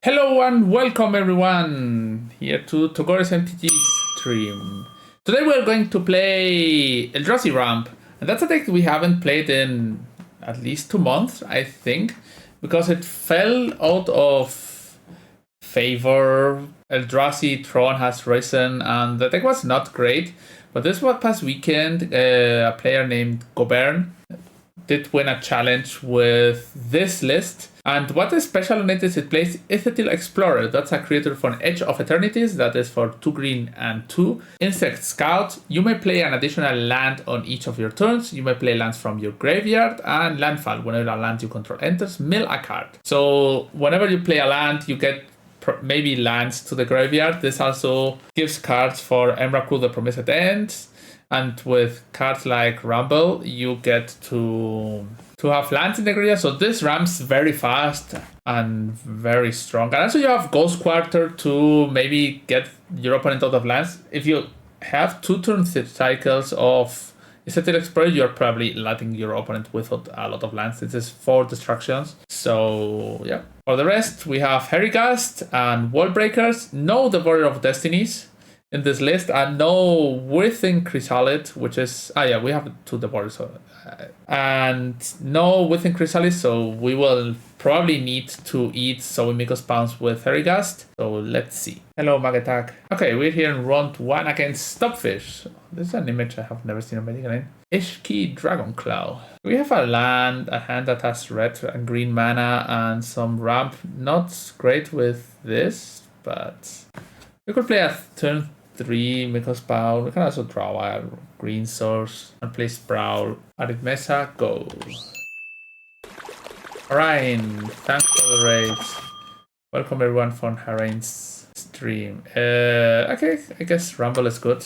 Hello and welcome everyone here to Togore's MTG stream. Today we're going to play Eldrazi Ramp, and that's a deck we haven't played in at least 2 months, I think, because it fell out of favor. Eldrazi Tron has risen, and the deck was not great. But this past weekend, a player named Gobern did win a challenge with this list. And what is special on it is it plays Icetill Explorer. That's a creature for an Edge of Eternities. That is for 2 green and 2. Insect Scout. You may play an additional land on each of your turns. You may play lands from your graveyard. And Landfall. Whenever a land you control enters, mill a card. So whenever you play a land, you get maybe lands to the graveyard. This also gives cards for Gruul the Promised End. And with cards like Rumble, you get to have lands in the graveyard. So this ramps very fast and very strong. And also you have Ghost Quarter to maybe get your opponent out of lands. If you have 2 turn cycles of Icetill Explorer, you're probably letting your opponent without a lot of lands. This is 4 destructions. So yeah. For the rest, we have Herigast and Wall Breakers. No Devourer of Destinies in this list, and no Within Chrysalis, which is we have 2 Devourers, and no Within Chrysalis, so we will probably need to eat Sowimiko Spawns with Herigast. So let's see. Hello, Magatak. Okay, we're here in round 1 against Stopfish. This is an image I have never seen on my game. Ishki Dragonclaw. We have a land, a hand that has red and green mana, and some ramp. Not great with this, but we could play a turn 3 Miko Spawn. We can also draw a green source and play Sprawl. Arid Mesa, go. Harain, thanks for the raids. Welcome everyone from Harain's stream. Okay, I guess Rumble is good.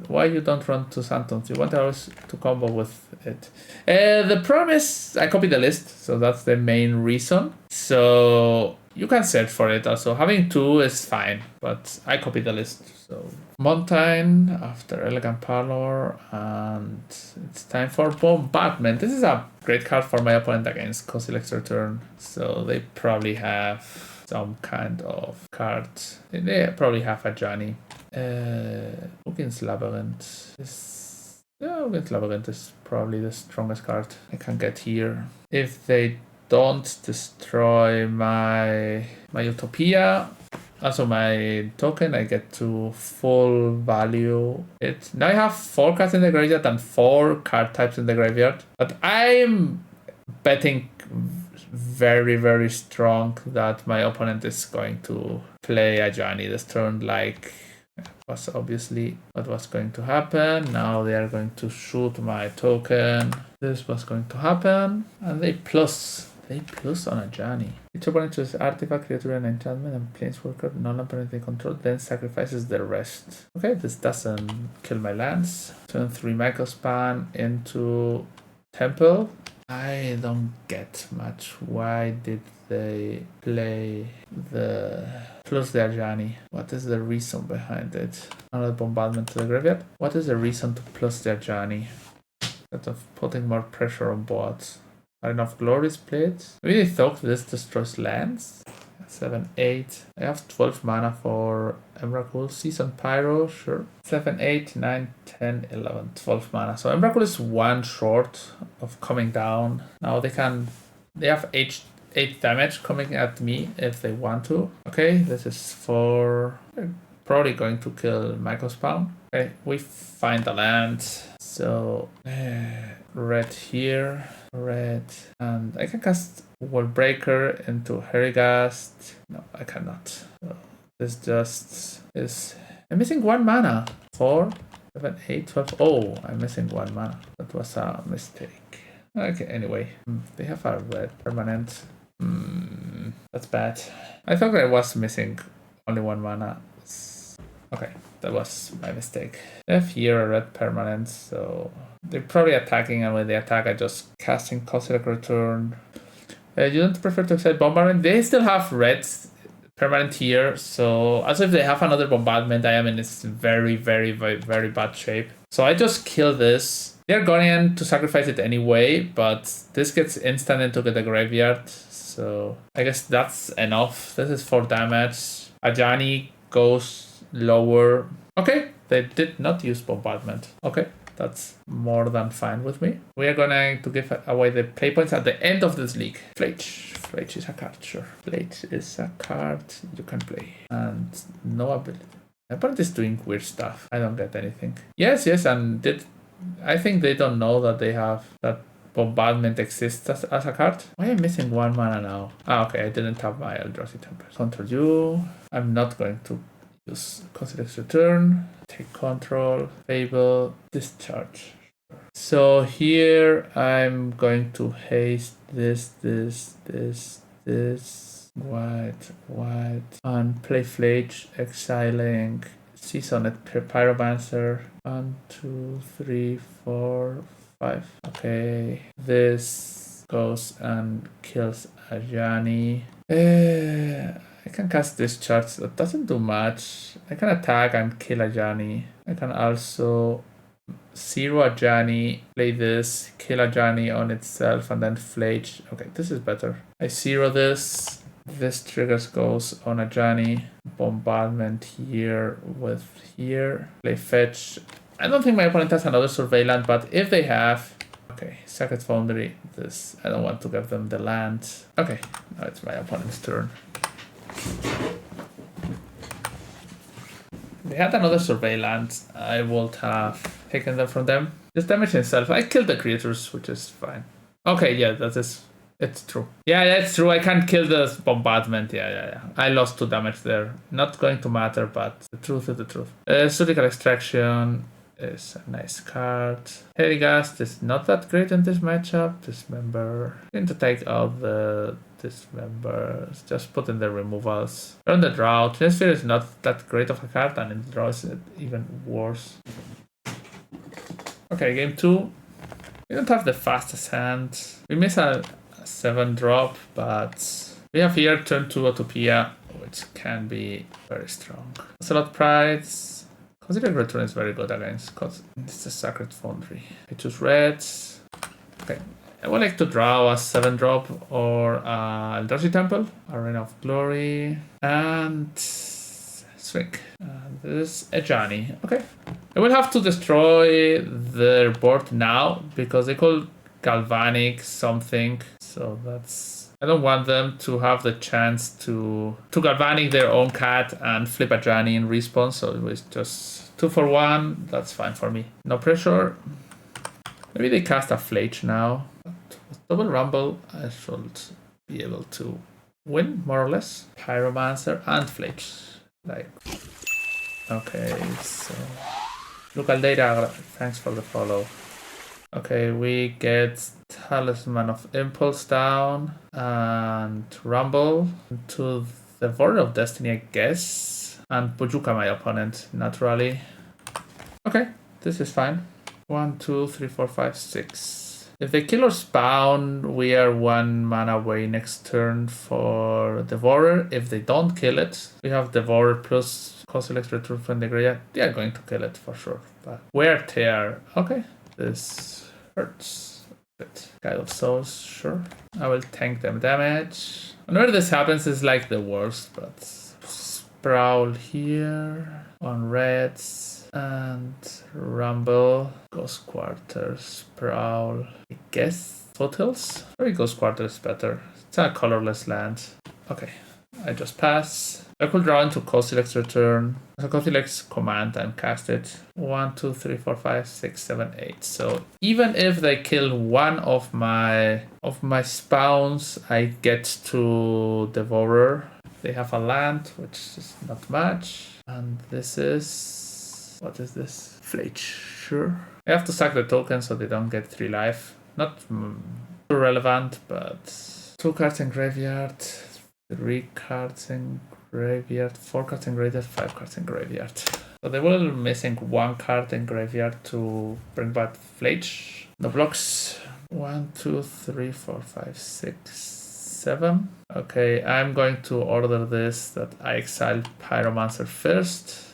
Why you don't run to Santos? You want always to combo with it. The problem is I copied the list, so that's the main reason. So you can search for it also. Having 2 is fine, but I copied the list. So Mountain after Elegant Parlor, and it's time for Bombardment. This is a great card for my opponent against Kozilek's Return. So they probably have some kind of card. They probably have a Johnny. Ugin's Labyrinth is... Yeah, Ugin's Labyrinth is probably the strongest card I can get here. If they don't destroy my Utopia, also my token, I get to full value it. Now I have 4 cards in the graveyard and 4 card types in the graveyard, but I'm betting very, very strong that my opponent is going to play a Johnny this turn, like was obviously what was going to happen. Now they are going to shoot my token. This was going to happen, and they plus on a Johnny. Each opponent chooses artifact, creature, and enchantment, and planeswalker non-opponent they control, then sacrifices the rest. Okay, this doesn't kill my lands. Turn 3 Microspan into Temple. I don't get much. Why did they play the plus their Johnny? What is the reason behind it? Another bombardment to the graveyard. What is the reason to plus their Johnny? Instead of putting more pressure on boards. Are enough glories played? Maybe they thought this destroys lands? 7, 8. I have 12 mana for Emrakul. Season Pyro, sure. 7, 8, 9, 10, 11, 12 mana. So Emrakul is 1 short of coming down. Now they have 8 damage coming at me if they want to. Okay, this is for... Probably going to kill Microspawn. Okay, we find the land. So, red here, red, and I can cast Wall Breaker into Herigast. No, I cannot. So this just is... I'm missing 1 mana. 4, 7, 8, 12. Oh, I'm missing 1 mana. That was a mistake. Okay, anyway. They have a red permanent. That's bad. I thought I was missing only 1 mana. Okay, that was my mistake. They have here a red permanent, so they're probably attacking, and when they attack, I just casting Kozilek Return. You don't prefer to accept Bombardment? They still have red permanent here, so as if they have another Bombardment, I am in this very, very, very, very bad shape. So I just kill this. They're going to sacrifice it anyway, but this gets instant into the graveyard. So I guess that's enough. This is 4 damage. Ajani goes lower. Okay, they did not use bombardment. Okay, that's more than fine with me. We are going to give away the play points at the end of this league. Flage. Flage is a card, sure. Flage is a card you can play. And no ability. My opponent is doing weird stuff. I don't get anything. Yes, and I think they don't know that they have that bombardment exists as a card. Why am I missing 1 mana now? Okay, I didn't have my Eldrazi Temple. Control you. I'm not going to use Consider's Return. Take control. Fable. Discharge. So here I'm going to haste this. White, and play Flage, exiling Seasoned Pyromancer. 1, 2, 3, 4, 5. Okay, this goes and kills Ajani. I can cast Discharge, that doesn't do much. I can attack and kill Ajani. I can also zero Ajani, play this, kill Ajani on itself, and then Flage. Okay, this is better. I zero this. This triggers goes on Ajani. Bombardment here with here. Play fetch. I don't think my opponent has another surveillance, but if they have... Okay, Sacred Foundry. This. I don't want to give them the land. Okay, now it's my opponent's turn. They had another surveillance. I would have taken them from them. Just damage himself. I killed the creatures, which is fine. Okay, yeah, that is... It's true. Yeah, it's true. I can't kill the bombardment. Yeah. I lost 2 damage there. Not going to matter, but the truth is the truth. Surgical Extraction is a nice card. Herigast is not that great in this matchup. Dismember. Going to take out the Dismembers. Just put in the removals. On the draw, Transfer is not that great of a card, and in the draw is even worse. Okay, game 2. We don't have the fastest hand. We miss a 7-drop, but we have here turn 2 Utopia, which can be very strong. Ocelot Prides. Considering Return is very good against, because it's a Sacred Foundry. I choose reds. Okay. I would like to draw a 7-drop or Eldrazi Temple, Arena of Glory, and swing. This is Ajani. Okay. I will have to destroy their board now because they call Galvanic something. So that's... I don't want them to have the chance to Galvanic their own cat and flip Ajani in response. So it was just 2 for 1. That's fine for me. No pressure. Maybe they cast a Flage now. But with double Rumble, I should be able to win, more or less. Pyromancer and Flage. Like... Okay, so... Local data, thanks for the follow. Okay, we get Talisman of Impulse down and Rumble to the Warrior of Destiny, I guess. And Bojuka, my opponent, naturally. Okay, this is fine. 1, 2, 3, 4, 5, 6. If they kill or spawn, we are 1 mana away next turn for Devourer. If they don't kill it, we have Devourer plus Kozilek's Return from the Graveyard. They are going to kill it for sure. But Wear Tear. Okay, this hurts a bit. Guide of Souls, sure. I will tank them damage. Whenever this happens is like the worst, but Sprawl here on reds and Rumble, Ghost Quarter, Sprawl, I guess Foothills? Maybe Ghost Quarter is better. It's a colorless land. Okay, I just pass. I could draw into Kozilek's Return. So Kozilek's command and cast it. 1, 2, 3, 4, 5, 6, 7, 8. So even if they kill one of my spawns, I get to Devourer. They have a land, which is not much. And this is... What is this? Flage, sure. I have to sack the token so they don't get 3 life. Not too relevant, but 2 cards in graveyard, 3 cards in graveyard, 4 cards in graveyard, 5 cards in graveyard. So they will be missing 1 card in graveyard to bring back Flage. No blocks. 1, 2, 3, 4, 5, 6, 7. Okay, I'm going to order this that I exile Pyromancer first.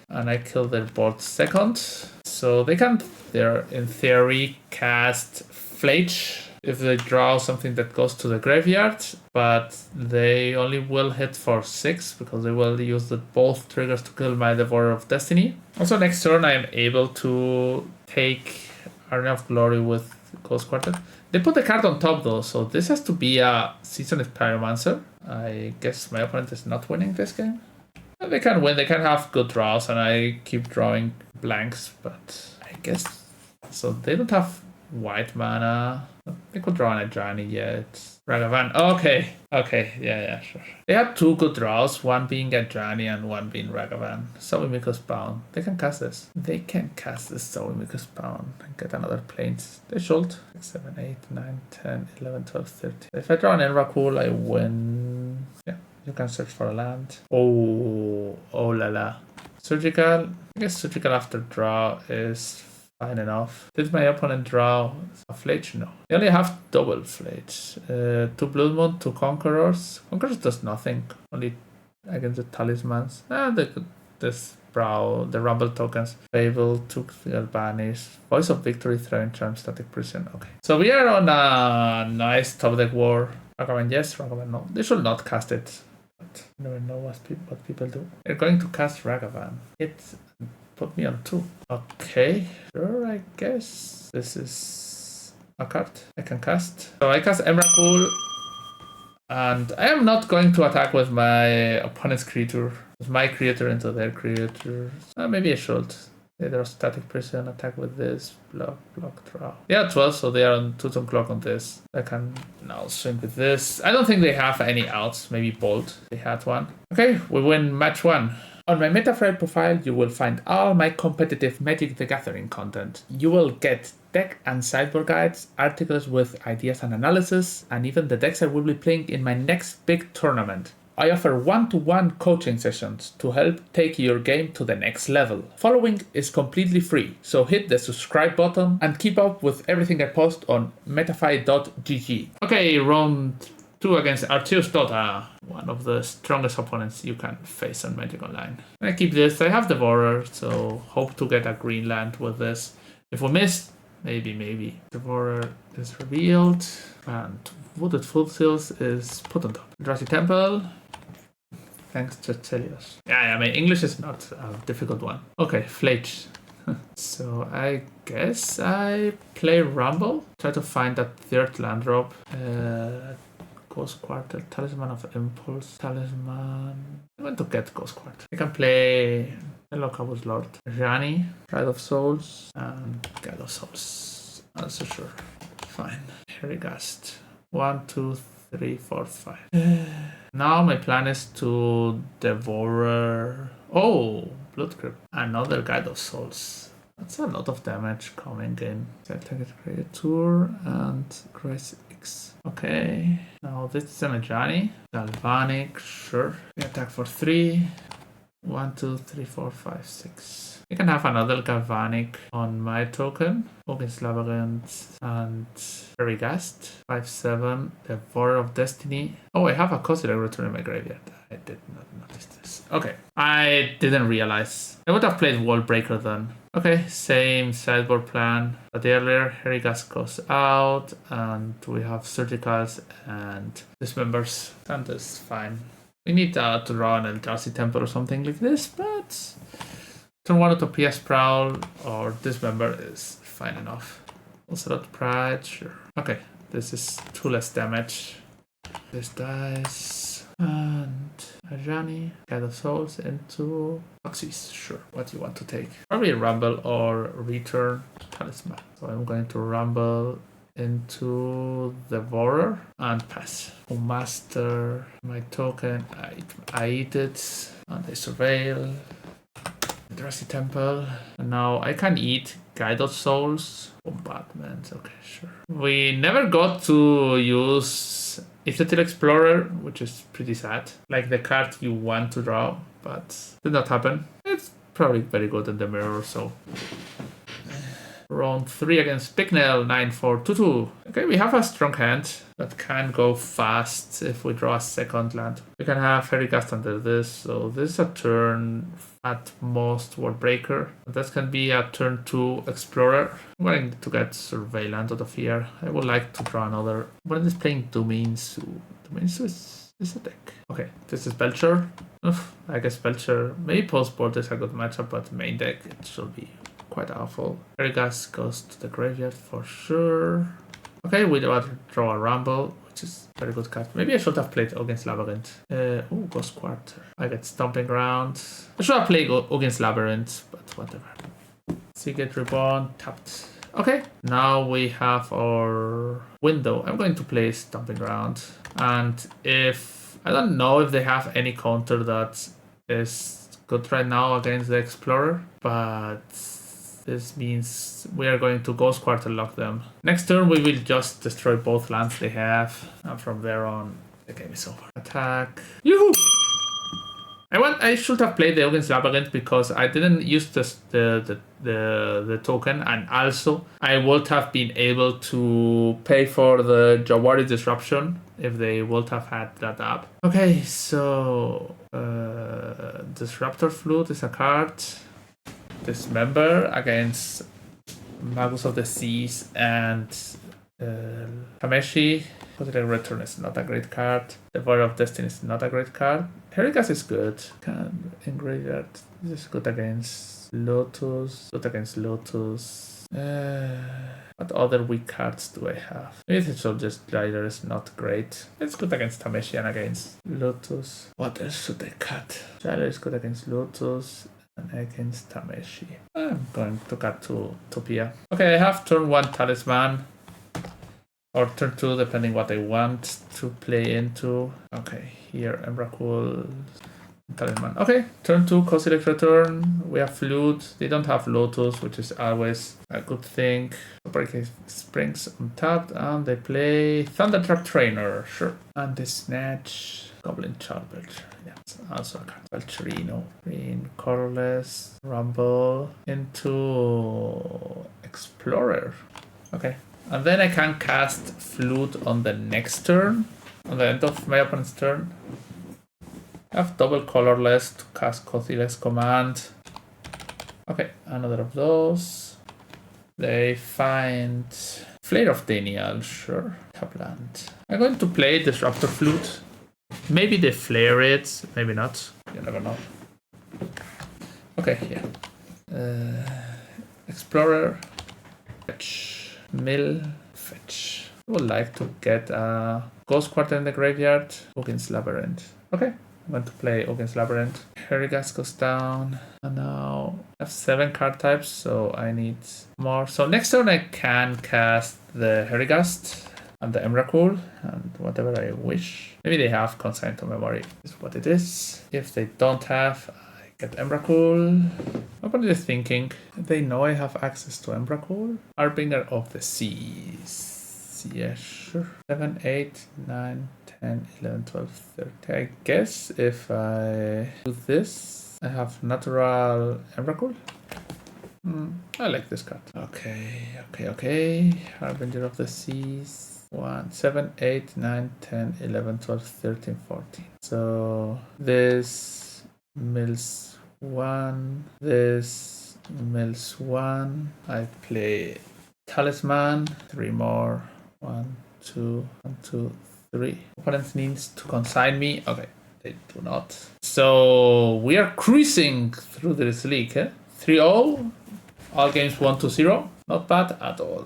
And I kill their board second. So they can, in theory, cast Flage if they draw something that goes to the graveyard, but they only will hit for 6 because they will use both triggers to kill my Devourer of Destiny. Also, next turn I am able to take Arena of Glory with Ghost Quartet. They put the card on top though, so this has to be a Seasoned Pyromancer. I guess my opponent is not winning this game. They can win, they can have good draws, and I keep drawing blanks, but I guess... So they don't have white mana. They could draw an Ajani yet. Ragavan. Okay, yeah, sure. They had 2 good draws, one being Ajani and one being Ragavan. Sawimiko's Bound. They can cast this. They can cast this Sawimiko's Bound and get another Plains. They should. 6, 7, 8, 9, 10, 11, 12, 13. If I draw an Enrakul, I win. Yeah, you can search for a land. Oh la la. Surgical. I guess Surgical after draw is fine enough. Did my opponent draw a Flage? No. They only have double Flage. 2 Blood Moon, 2 Conquerors. Conquerors does nothing. Only against the Talismans. They could disbrow the Rumble tokens. Fable, 2 Banish. Voice of Victory, Throwing Charm, Static Prison. Okay. So we are on a nice top deck war. Ragavan yes, Ragavan no. They should not cast it. But you never know what people do. They're going to cast Ragavan. Put me on 2. Okay, sure, I guess this is a card I can cast. So I cast Emrakul, and I am not going to attack with my opponent's creature, with my creator into their creator. Maybe I should. There's Static Prison, attack with this, block, draw. Yeah, 12, so they are on 2-turn clock on this. I can now swing with this. I don't think they have any outs, maybe Bolt, they had one. Okay, we win match 1. On my Metafrail profile, you will find all my competitive Magic the Gathering content. You will get deck and sideboard guides, articles with ideas and analysis, and even the decks I will be playing in my next big tournament. I offer one-to-one coaching sessions to help take your game to the next level. Following is completely free, so hit the subscribe button and keep up with everything I post on metafy.gg. Okay, round 2 against Arceus Dota, one of the strongest opponents you can face on Magic Online. I keep this. I have Devourer, so hope to get a green land with this. If we miss, maybe. Devourer is revealed, and Wooded Foothills is put on top. Eldrazi Temple. Thanks to Celios. Yeah, my English is not a difficult one. Okay, Flage. So I guess I play Rumble. Try to find that 3rd land drop. Ghost Quarter, Talisman of Impulse, Talisman. I'm going to get Ghost Quarter. I can play Hello Cabus Lord, Rani, Pride of Souls, and Guide of Souls. Also sure. Fine. Herigast. 1, 2, 3, 4, 5. Now my plan is to Devourer. Oh, Blood Crypt. Another Guide of Souls. That's a lot of damage coming in. Target Creature and Grace X. Okay. Now this is an Ajani. Galvanic, sure. We attack for 3. 1, 2, 3, 4, 5, 6. I can have another Galvanic on my token. Ogre's Labyrinth and Ferrigast. 5, 7. The Devourer of Destiny. Oh, I have a Consider Return in my graveyard. I did not notice this. Okay. I didn't realize. I would have played Wallbreaker then. Okay, same sideboard plan. But earlier, Herigast goes out, and we have Surgicals and Dismembers. And that's fine. We need to draw an Eldrazi Temple or something like this, but turn 1 Utopia Prowl or Dismember is fine enough. Also, Pride, sure. Okay, this is 2 less damage. This dies. And Ajani, Guide of Souls into Oxys. Sure, what do you want to take? Probably Rumble or Return Talisman. So I'm going to Rumble into Devourer and pass. Master my token. I eat it and I surveil. Eldrazi Temple. And now I can eat Guide of Souls. Bombardment. Okay, sure. We never got to use Icetill Explorer, which is pretty sad. Like the card you want to draw, but did not happen. It's probably very good in the mirror, so. Round 3 against Bignell, 9-4-2-2. Okay, we have a strong hand that can go fast if we draw a second land. We can have Fairy Gust under this, so this is a turn at most Ward Breaker. This can be a turn 2 Explorer. I'm going to get Surveillant out of here. I would like to draw another. When is playing Domainsu? Domainsu is a deck. Okay, this is Belcher. Oof, I guess Belcher, maybe post-board is a good matchup, but main deck, it should be quite awful. Fairygas goes to the graveyard for sure. Okay, we draw a Rumble, which is a very good card. Maybe I should have played against Labyrinth. Oh, Ghost Quarter. I get Stomping Ground. I should have played against Labyrinth, but whatever. Seagate Reborn, tapped. Okay, now we have our window. I'm going to play Stomping Ground. And if I don't know if they have any counter that is good right now against the Explorer, but this means we are going to Ghost Quarter lock them. Next turn we will just destroy both lands they have, and from there on the game is over. Attack. Yoo-hoo! I should have played the against Labyrinth because I didn't use the token, and also I would have been able to pay for the Jawari Disruption if they would have had that up. Okay, so Disruptor Flute is a card. Dismember against Magus of the Seas and Tameshi. Positive Return is not a great card. The Void of Destiny is not a great card. Herigas is good. Can engrave that. This is good against Lotus. Good against Lotus. What other weak cards do I have? Maybe Soldier's Glider is not great. It's good against Tameshi and against Lotus. What else should I cut? Glider is good against Lotus and against Tameshi. I'm going to cut to Topia. Okay, I have turn 1 Talisman. Or turn 2, depending what I want to play into. Okay, here, Emrakul, Talisman. Okay, turn 2, Kozilek Return. We have Flute. They don't have Lotus, which is always a good thing. Breaking Springs untapped, and they play Thundertrap Trainer. Sure. And they snatch Goblin Charbelcher. Yeah, it's also a card. Belcherino. Green, colorless, Rumble into Explorer. Okay. And then I can cast Flute on the next turn, on the end of my opponent's turn. I have double colorless to cast Kozilek's command. Okay, another of those. They find Flare of Daniel, sure. Tap land. I'm going to play Disruptor Flute. Maybe they flare it, maybe not. You never know. Okay, yeah. Explorer. Fetch. Mill, fetch. I would like to get a Ghost Quarter in the graveyard against Labyrinth. Okay, I'm going to play against Labyrinth. Herigas goes down. And now I have 7 card types, so I need more. So next turn I can cast the Herigast and the Emrakul and whatever I wish. Maybe they have Consign to Memory, is what it is. If they don't have, get Emrakul. What are they thinking? They know I have access to Emrakul. Harbinger of the Seas. Yeah, sure. 7, 8, 9, 10, 11, 12, 13. I guess if I do this, I have natural Emrakul. I like this card. Okay. Harbinger of the Seas. 1, 7, 8, 9, 10, 11, 12, 13, 14. So this mills 1, this mills 1. I play Talisman, 3 more. 1, 2, 1, 2, 3. Opponent needs to consign me. Okay, they do not. So we are cruising through this league. 3-0. All games 1-0. Not bad at all.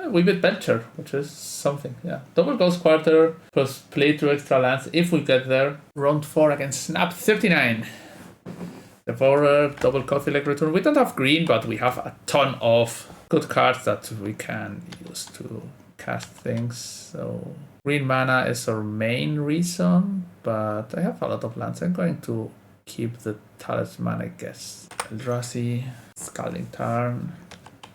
We beat Belcher, which is something, yeah. Double Ghost Quarter plus play 2 extra lands if we get there. Round 4 against Snap 39. Devourer, double Kozilek Return. We don't have green, but we have a ton of good cards that we can use to cast things. So green mana is our main reason, but I have a lot of lands. I'm going to keep the Talisman, I guess. Eldrazi, Scalding Tarn.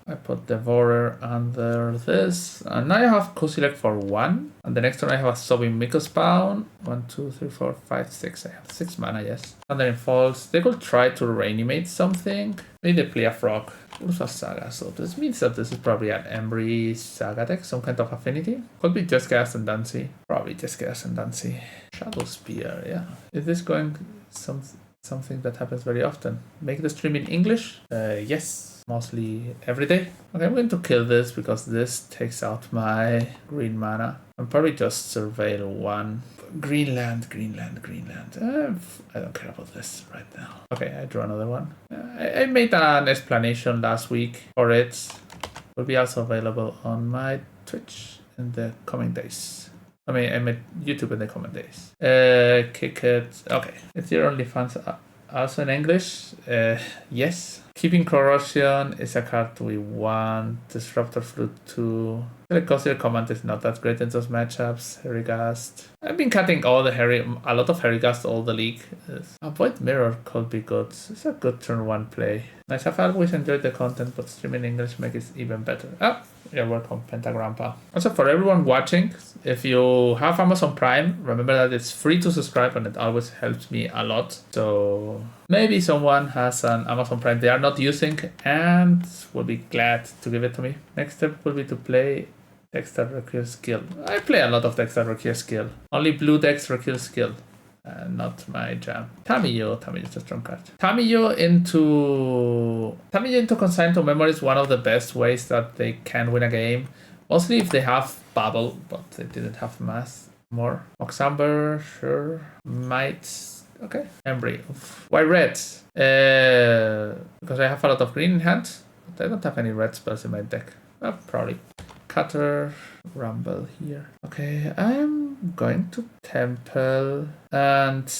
I put Devourer under this. And now I have Kozilek for 1. And the next turn I have a Sobbing Miko spawn. 1, 2, 3, 4, 5, 6. I have 6 mana, yes. And then it falls. They could try to reanimate something. Maybe they play a frog. Ursa Saga. So this means that this is probably an Embry Saga deck. Some kind of affinity. Could be just Ascendancy. Probably just Ascendancy. Shadow Spear, yeah. Is this going something that happens very often? Make the stream in English? Yes. Mostly every day. Okay, I'm going to kill this because this takes out my green mana. I'm probably just surveil 1. Greenland. I don't care about this right now. Okay, I draw another one. I made an explanation last week for it. Will be also available on my Twitch in the coming days. I made YouTube in the coming days. Kick it. Okay, it's your OnlyFans also in English? Yes. Keeping Corrosion is a card we want. Disruptor Flute 2. The Consider Command is not that great in those matchups. Herigast. I've been cutting a lot of Herigast all the league. Avoid Mirror could be good. It's a good turn 1 play. Nice. I've always enjoyed the content, but streaming English makes it even better. You're welcome, Pentagrampa. Also, for everyone watching, if you have Amazon Prime, remember that it's free to subscribe and it always helps me a lot. So maybe someone has an Amazon Prime they are not using and will be glad to give it to me. Next step will be to play decks that require skill. I play a lot of decks that require skill. Only blue decks require skill. Not my jam. Tamiyo is a strong card. Tamiyo into Consign to Memory is one of the best ways that they can win a game. Mostly if they have Bubble, but they didn't have Mass more. Moxamber, sure. Might. Okay. Embry. Why red? Because I have a lot of green in hand. But I don't have any red spells in my deck. Probably. Cutter, Rumble here. Okay, I'm going to Temple and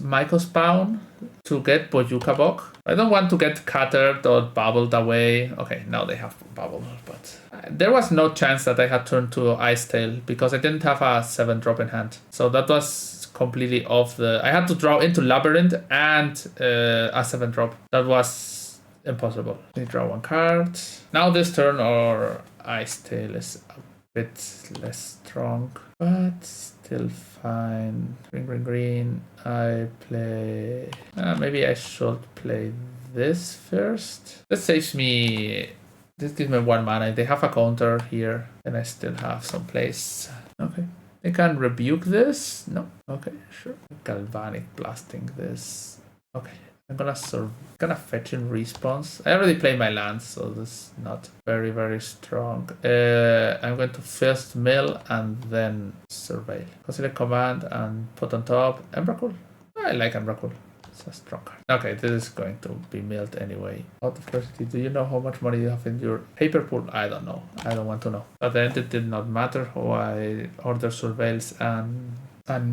Michael Spawn to get Bojuka Bog. I don't want to get Cuttered or Bubbled away. Okay, now they have Bubble, but there was no chance that I had turned to Icetill because I didn't have a 7-drop in hand. So that was completely off the... I had to draw into Labyrinth and a 7-drop. That was impossible. They draw 1 card. Now this turn or Icetill is a bit less strong, but still fine. Green. I play... maybe I should play this first. This saves me... This gives me 1 mana. If they have a counter here, then I still have some place. Okay. They can rebuke this? No. Okay, sure. Galvanic blasting this. Okay. I'm gonna fetch in response. I already played my lands, so this is not very, very strong. I'm going to first mill and then surveil. Consider command and put on top Emrakul. I like Emrakul. It's a strong card. Okay, this is going to be milled anyway. Out of curiosity, do you know how much money you have in your paper pool? I don't know. I don't want to know. At the end, it did not matter how I order surveils and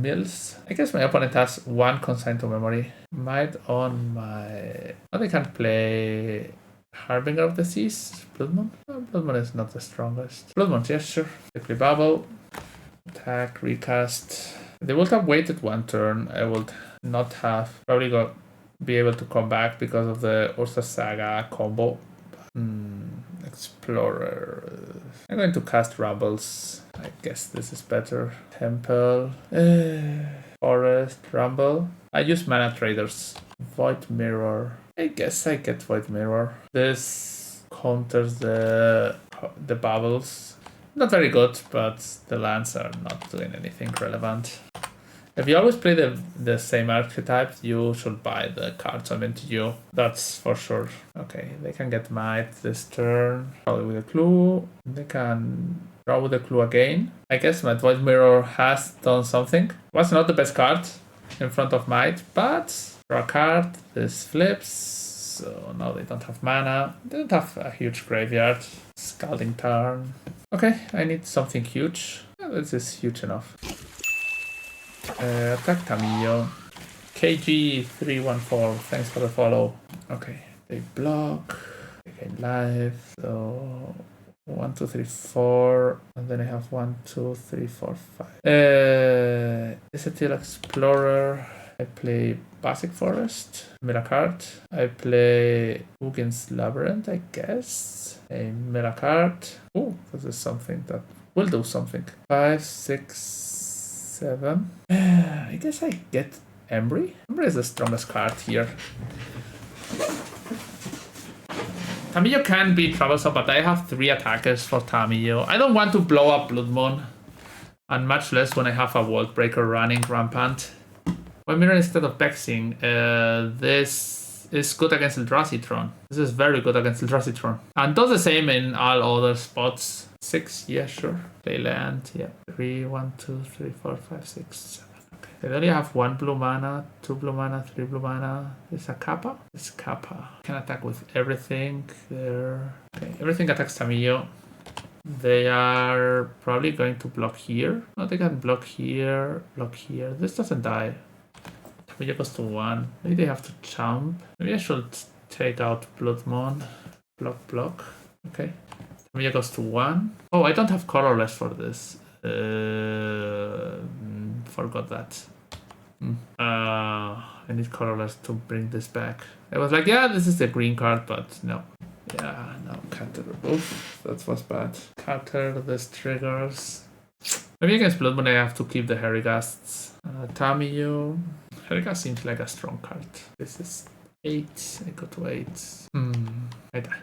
mills. I guess my opponent has 1 Consign to Memory. Might on my... Oh, they can't play Harbinger of the Seas. Blood Moon? Oh, Blood Moon is not the strongest. Blood Moon, yes, sure. They play Bubble. Attack, recast. They would have waited 1 turn. I would not have probably be able to come back because of the Ursa Saga combo. Explorer. I'm going to cast Rumbles. I guess this is better. Temple. Forest. Rumble. I use Mana Traders. Void Mirror. I guess I get Void Mirror. This counters the bubbles. Not very good, but the lands are not doing anything relevant. If you always play the same archetype, you should buy the cards I'm into you. That's for sure. Okay, they can get Might this turn. Probably with a clue. They can draw with a clue again. I guess my Void Mirror has done something. Was not the best card in front of Might, but draw a card. This flips. So now they don't have mana. They don't have a huge graveyard. Scalding Tarn. Okay, I need something huge. This is huge enough. Attack Tamiyo. KG314, thanks for the follow. Okay, they block. They gain life. So 1, 2, 3, 4. And then I have 1, 2, 3, 4, 5. Icetill Explorer. I play Basic Forest, mirror card. I play Ugin's Labyrinth, I guess. A mirror card. Oh, this is something that will do something. 5, 6, 7. I guess I get Embry. Embry is the strongest card here. Tamiyo can be troublesome, but I have 3 attackers for Tamiyo. I don't want to blow up Blood Moon. And much less when I have a World Breaker running rampant. One mirror instead of Bexing. This is good against Eldrazi Tron. This is very good against Eldrazi Tron. And does the same in all other spots. 6, yeah, sure. Play land, yeah. 3, 1, 2, 3, 4, 5, 6, 7. Okay. They only have 1 blue mana, 2 blue mana, 3 blue mana. This is a Kappa. This is Kappa. Can attack with everything there. Okay, everything attacks Tamiyo. They are probably going to block here. No, they can block here, block here. This doesn't die. Tamiyo goes to 1. Maybe they have to jump. Maybe I should take out Blood Moon. Block, block. Okay. Tamiyo goes to 1. Oh, I don't have colorless for this. Forgot that. I need colorless to bring this back. I was like, yeah, this is the green card, but no. Yeah, no, counter. Oof, that was bad. Counter, this triggers. Maybe against Blood Moon I have to keep the Herrigasts. Tamiyo. Herrigast seems like a strong card. This is 8. I go to 8. I die.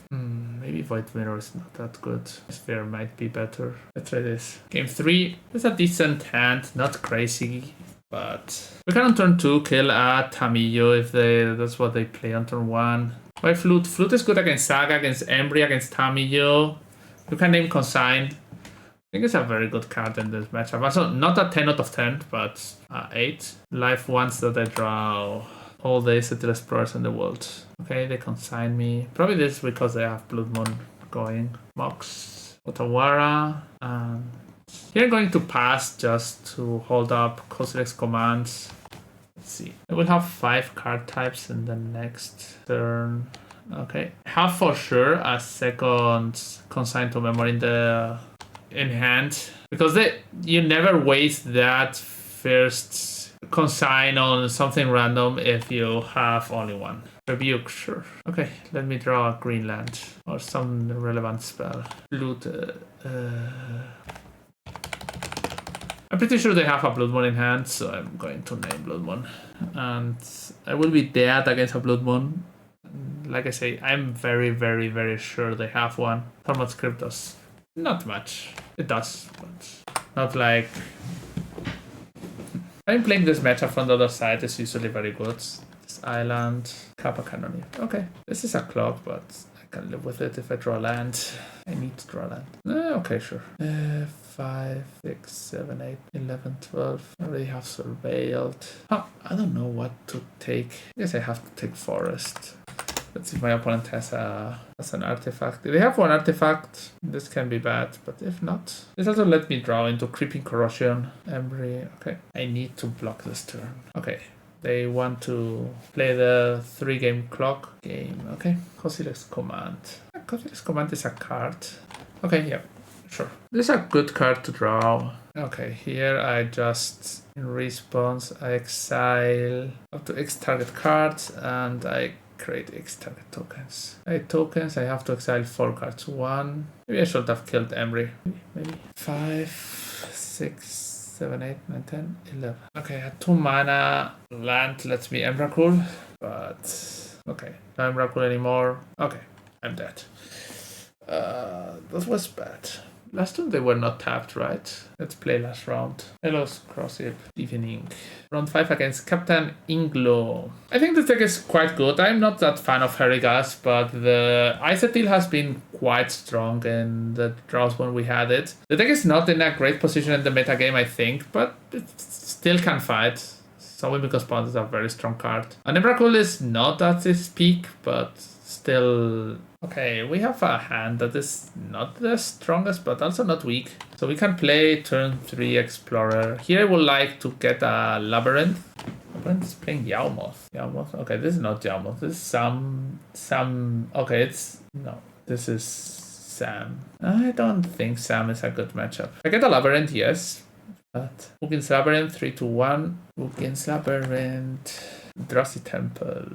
Maybe Void Mirror is not that good. Sphere might be better. Let's try this. Game 3. This is a decent hand, not crazy. But we can on turn 2 kill a Tamiyo if that's what they play on turn 1. Why Flute? Flute is good against Saga, against Embry, against Tamiyo. You can name Consign. I think it's a very good card in this matchup. Also, not a 10 out of 10, but 8. Life once that I draw all the Icetill Explorers in the world. Okay, they consign me. Probably this is because they have Blood Moon going. Mox, Otawara, and here I'm going to pass just to hold up Kozilek's commands. Let's see. I will have 5 card types in the next turn. Okay. Have for sure a second Consign to Memory in hand. Because you never waste that first Consign on something random if you have only 1. Rebuke, sure. Okay, let me draw a green land or some relevant spell. Loot. I'm pretty sure they have a Blood Moon in hand, so I'm going to name Blood Moon. And I will be dead against a Blood Moon. Like I say, I'm very, very, very sure they have one. Format script does not much. It does, but not like... I'm playing this matchup from the other side. It's usually very good. This island, Kappa Cannoneer. Okay, this is a clock, but I can live with it if I draw land. I need to draw land. Okay, sure. 5, 6, 7, 8, 11, 12. I already have surveilled. Oh, I don't know what to take. I guess I have to take forest. Let's see if my opponent has an artifact. If they have 1 artifact, this can be bad, but if not, this also let me draw into Creeping Corrosion, Embry. Okay, I need to block this turn. Okay, they want to play the 3-game clock game. Okay, Kozilek's Command. Kozilek's Command is a card. Okay, yeah, sure. This is a good card to draw. Okay, here I just, in response, I exile up to X target cards and I create X target tokens. 8 tokens, I have to exile 4 cards. 1. Maybe I should have killed Embry. Maybe. 5, 6, 7, 8, 9, 10, 11. Okay, a 2 mana land lets me Emrakul, but okay, no Emrakul anymore. Okay, I'm dead. That was bad. Last turn they were not tapped, right? Let's play last round. Hello, Crossip. Evening. Round 5 against Captain Inglo. I think the deck is quite good. I'm not that fan of Herrigas, but the Icetill has been quite strong in the draws when we had it. The deck is not in a great position in the metagame, I think, but it still can fight. Solely because Pond is a very strong card. And Emrakul is not at its peak, but still... Okay, we have a hand that is not the strongest, but also not weak. So we can play turn 3 Explorer. Here I would like to get a Labyrinth. Labyrinth is playing Yawmoth. Yawmoth? Okay, this is not Yawmoth. This is some... Okay, it's... No, this is Sam. I don't think Sam is a good matchup. I get a Labyrinth, yes. But Uggin's Labyrinth, 3-1. Uggin's Labyrinth, Eldrazi Temple,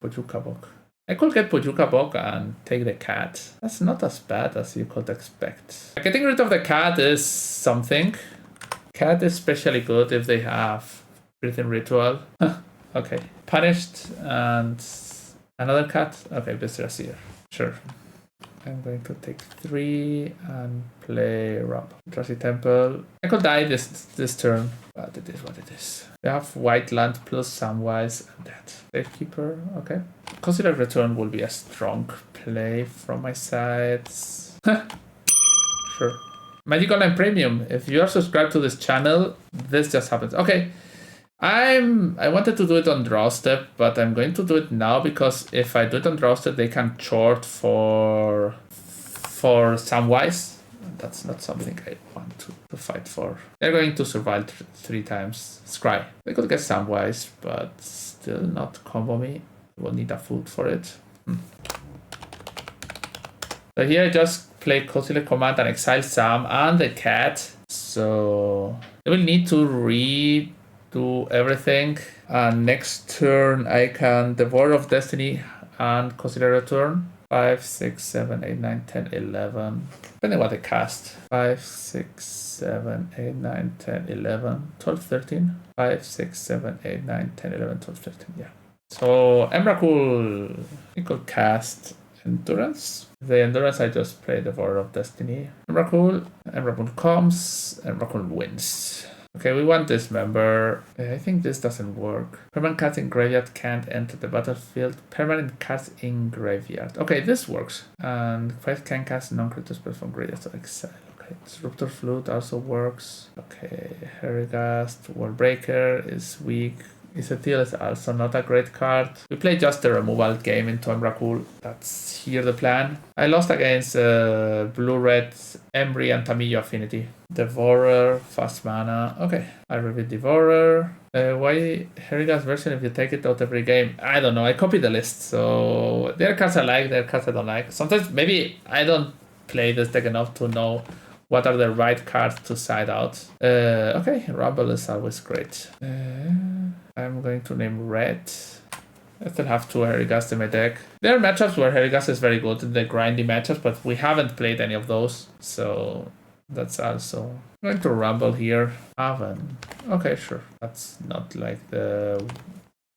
Bojuka Bog. I could get Bojuka Bog and take the cat. That's not as bad as you could expect. Getting rid of the cat is something. Cat is especially good if they have Breathing Ritual. Okay. Punished and another cat. Okay, Viscera's here. Sure. I'm going to take 3 and play Rumble. Eldrazi Temple. I could die this turn, but it is what it is. We have White Land plus Samwise and that. Safekeeper, okay. Consider Return will be a strong play from my side. Sure. Magic Online Premium. If you are subscribed to this channel, this just happens. Okay. I wanted to do it on draw step, but I'm going to do it now because if I do it on draw step, they can short for Samwise. That's not something I want to fight for. They're going to survive 3 times. Scry. They could get Samwise, but still not combo me. We'll need a food for it. So here I just play Cosile Command and exile Sam and the cat. So they will need to redo everything. And next turn I can Devour of Destiny and Cosile Return. 5, 6, 7, 8, 9, 10, 11. Depending what I cast. 5, 6, 7, 8, 9, 10, 11, 12, 13. 5, 6, 7, 8, 9, 10, 11, 12, 13. Yeah. So Emrakul, I could cast Endurance. The Endurance I just play Devour of Destiny. Emrakul comes, Emrakul wins. Okay, we want this member. I think this doesn't work. Permanent cards in graveyard can't enter the battlefield. Permanent cards in graveyard. Okay, this works. And 5 can cast non-critical spells from graveyard to exile. Okay, Disruptor Flute also works. Okay, Herigast, Wallbreaker is weak. Icetill is also not a great card. We play just the removal game into Emrakul. That's here the plan. I lost against Blue-Red, Embry, and Tamillo Affinity. Devourer, fast mana. Okay, I reveal Devourer. Why Herigast version if you take it out every game? I don't know. I copy the list. So there are cards I like, there are cards I don't like. Sometimes maybe I don't play this deck enough to know what are the right cards to side out. Okay, Rumble is always great. I'm going to name Red. I still have 2 Herigast in my deck. There are matchups where Herigast is very good in the grindy matchups, but we haven't played any of those. So that's also... I'm going to Rumble here. Haven. Okay, sure. That's not like the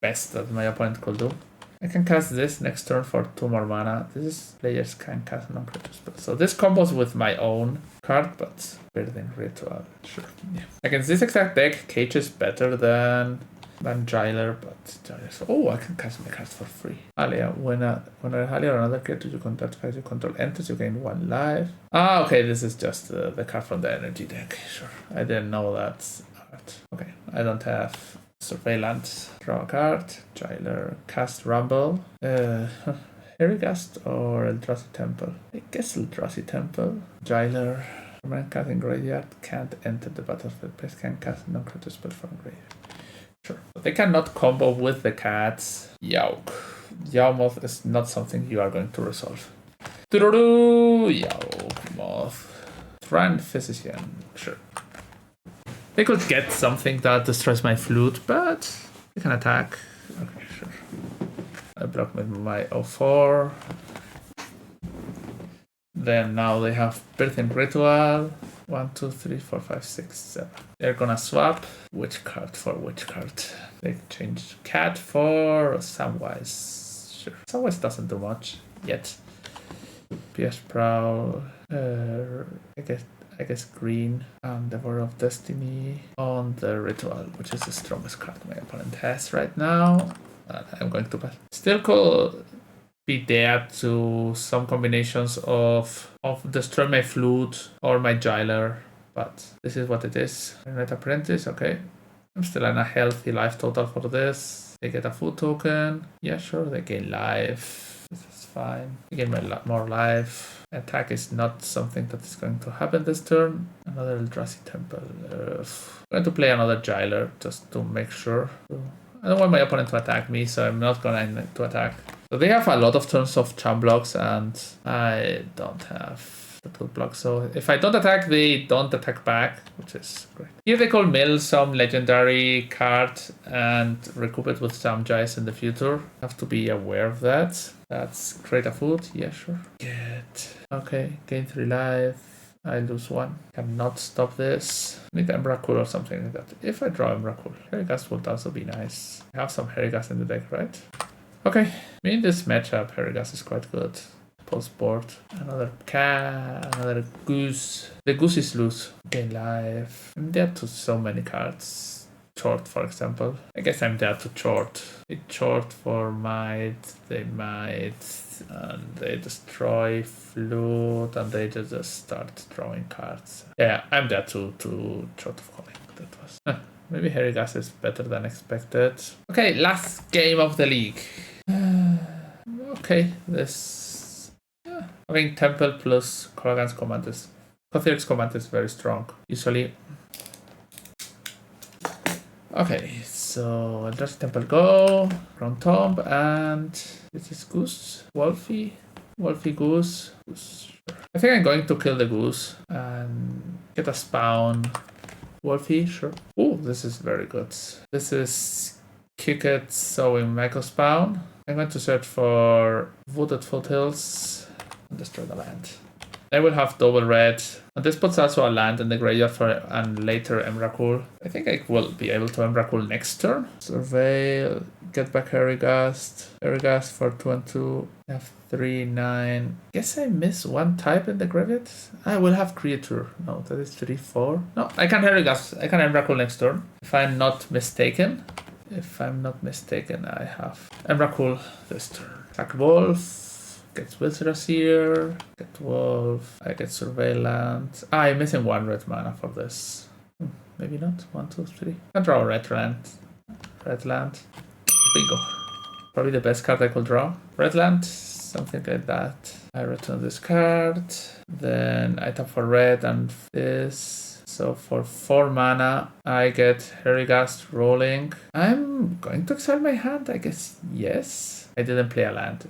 best that my opponent could do. I can cast this next turn for 2 more mana. Players can cast non-critical spells. So this combos with my own card, but Breathing Ritual. Sure. Yeah. Against this exact deck, Cage is better than Jailer, but Jailer. Oh, I can cast my cards for free. Alia, when a Alia or another creature you control enters, you gain 1 life. Ah, okay, this is just the card from the energy deck. Sure. I didn't know that. Okay, I don't have Surveillance. Draw a card. Jailer. Cast Rumble. Herigast or Eldrazi Temple? I guess Eldrazi Temple. Jailer. Permanent card in graveyard can't enter the battlefield. Place can cast non-critical spell from graveyard. Sure. But they cannot combo with the cats. Yauk. Yawmoth is not something you are going to resolve. Yawmoth. Grand Physician. Sure. They could get something that destroys my flute, but they can attack. Okay, sure. I block with my 0-4. Then now they have Birthing Ritual. 1, 2, 3, 4, 5, 6, 7. They're gonna swap which card for which card. They changed Cat for Samwise. Sure. Samwise doesn't do much yet. PS Prowl. I guess green and Devour of Destiny on the Ritual, which is the strongest card my opponent has right now. I'm going to pass. Still could be there to some combinations of destroy my flute or my Jailer, but this is what it is. Red Apprentice, okay. I'm still in a healthy life total for this. They get a food token. Yeah, sure, they gain life. This is fine. They gain more life. Attack is not something that is going to happen this turn. Another Eldrazi Temple. I'm going to play another Jailer just to make sure. I don't want my opponent to attack me, so I'm not going to attack. So they have a lot of turns of charm blocks, and I don't have Turtle block. So if I don't attack, they don't attack back, which is great. Here they could mill some legendary card and recoup it with some giants in the future. Have to be aware of that. That's create a food. Yeah, sure. Get. Okay, gain 3 life. I lose 1. Cannot stop this. Need Emrakul or something like that. If I draw Emrakul, Herigast would also be nice. I have some Herigast in the deck, right? Okay. In this matchup, Herigast is quite good. Post board. Another cat. Another goose. The goose is loose. Gain life. I'm dead to so many cards. Short, for example. I guess I'm dead to short. It's short for might. They might. And they destroy flute. And they just start drawing cards. Yeah, I'm dead to short of calling. That was. Maybe Herigast is better than expected. Okay, last game of the league. Okay, this. Having Temple plus Korrigan's command is Kothirik's command is very strong, usually. Okay, so Eldrazi Temple go, Crown Tomb, and this is Goose, Wolfie Goose. I think I'm going to kill the Goose and get a spawn. Wolfie, sure. Oh, this is very good. This is Kick It, Sowing Mako Spawn. I'm going to search for Wooded Foothills. And destroy the land. I will have double red. And this puts also a land in the graveyard for and later Emrakul. I think I will be able to Emrakul next turn. Surveil, get back Herigast. Herigast for 2 and 2. I have 3, 9. Guess I miss 1 type in the graveyard. I will have creature. No, that is 3, 4. No, I can Herigast. I can Emrakul next turn. If I'm not mistaken. I have Emrakul this turn. Attack Wolf. Get Wizards here, get Wolf, I get Surveillance. I'm missing 1 red mana for this. Maybe not. 1, 2, 3. I draw a red land. Bingo. Probably the best card I could draw. Red land, something like that. I return this card. Then I tap for red and this. So for 4 mana, I get Herigast rolling. I'm going to exile my hand, I guess. Yes. I didn't play a land.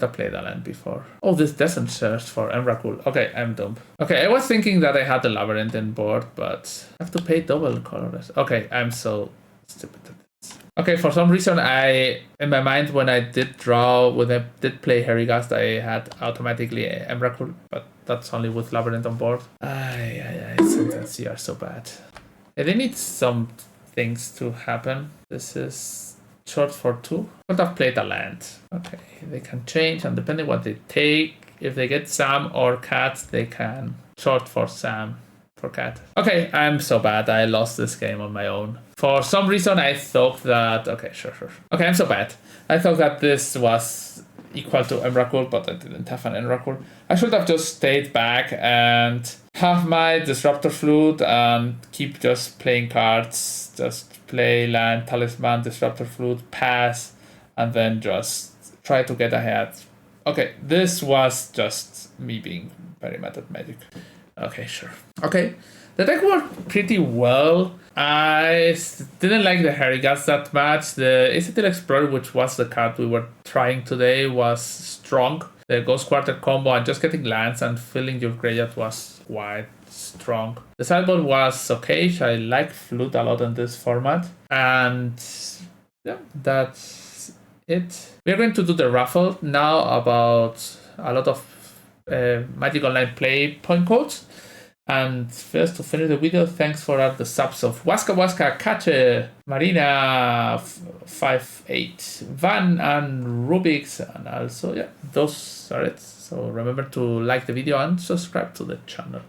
I played a land before. Oh, this doesn't search for Emrakul. Okay, I'm dumb. Okay, I was thinking that I had the Labyrinth in board, but I have to pay double colorless. Okay, I'm so stupid at this. Okay, for some reason, in my mind, when I did play Herigast, I had automatically Emrakul, but that's only with Labyrinth on board. Sentence, you are so bad. Yeah, they need some things to happen. This is short for 2. Could have played a land. Okay, they can change, and depending what they take, if they get Sam or Cat, they can short for Sam for Cat. Okay, I'm so bad. I lost this game on my own. For some reason, I thought that. Okay, sure. Okay, I'm so bad. I thought that this was equal to Emrakul, but I didn't have an Emrakul. I should have just stayed back and have my Disruptor Flute and keep just playing cards. Just play land, Talisman, Disruptor Flute, pass, and then just try to get ahead. Okay, this was just me being very mad at Magic. Okay, sure. Okay, the deck worked pretty well. I didn't like the Herigast that much. The Icetill Explorer, which was the card we were trying today, was strong. The Ghost Quarter combo and just getting lands and filling your graveyard was quite strong. The sideboard was okay. I like Flute a lot in this format. And yeah, that's it. We're going to do the raffle now about a lot of Magic Online play point codes. And first, to finish the video, thanks for the subs of Waska, Kache, Marina 58, Van, and Rubik's, and also, yeah, those are it. So remember to like the video and subscribe to the channel.